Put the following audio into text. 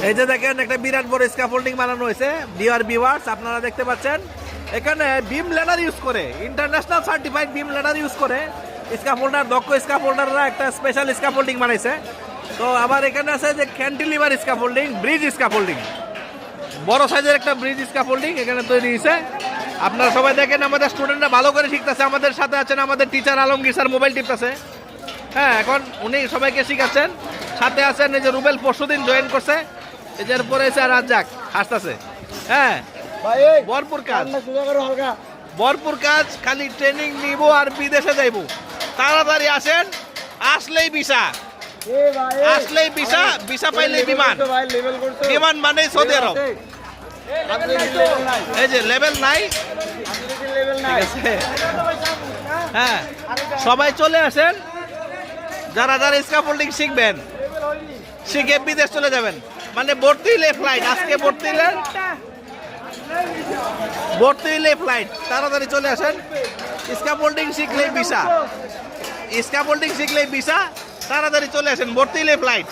এই যে দেখেন একটা বিরাট বড় স্ক্যাফোল্ডিং বানানো হয়েছে ডিয়ার ভিউয়ার্স, আপনারা দেখতে পাচ্ছেন এখানে বিম ল্যাডার ইউজ করে, ইন্টারন্যাশনাল সার্টিফাইড বিম ল্যাডার ইউজ করে স্ক্যাফোল্ডার, দক্ষ স্ক্যাফোল্ডাররা একটা স্পেশাল স্ক্যাফোল্ডিং বানাইছে। তো আবার এখানে আছে যে ক্যান্টিলিভার স্ক্যাফোল্ডিং, ব্রিজ স্ক্যাফোল্ডিং, বড় সাইজের একটা ব্রিজ স্ক্যাফোল্ডিং এখানে তৈরি হয়েছে। আপনারা সবাই দেখেন আমাদের স্টুডেন্টরা ভালো করে শিখতেছে। আমাদের সাথে আছেন আমাদের টিচার আলমগীর স্যার, মোবাইল টিপতেছে। হ্যাঁ, এখন উনি সবাইকে শিখাচ্ছেন। সাথে আছেন এই যে রুবেল পরশুদিন জয়েন করছে, এর পরে এসে রাজ্জাক হাসতেছে। হ্যাঁ, ভরপুর কাজ, ভরপুর কাজ, খালি ট্রেনিং নিব আর বিদেশে যাইব। তাড়াতাড়ি আসেন, আসলেই ভিসা, আসলেই ভিসা, ভিসা পাইলেই বিমান, বিমান মানে সৌদি আরব। এই যে লেভেল নাই, হ্যাঁ সবাই চলে আসেন। যারা যারা স্ক্যাফোল্ডিং শিখবেন, শিখে বিদেশ চলে যাবেন, মানে ভর্তি হইলে ফ্লাইট, আজকে ভর্তি হইলে ফ্লাইট, তাড়াতাড়ি চলে আসেন। স্ক্যাফোল্ডিং শিখলেই ভিসা, স্ক্যাফোল্ডিং শিখলেই ভিসা, তাড়াতাড়ি চলে আসেন, ভর্তি হইলে ফ্লাইট।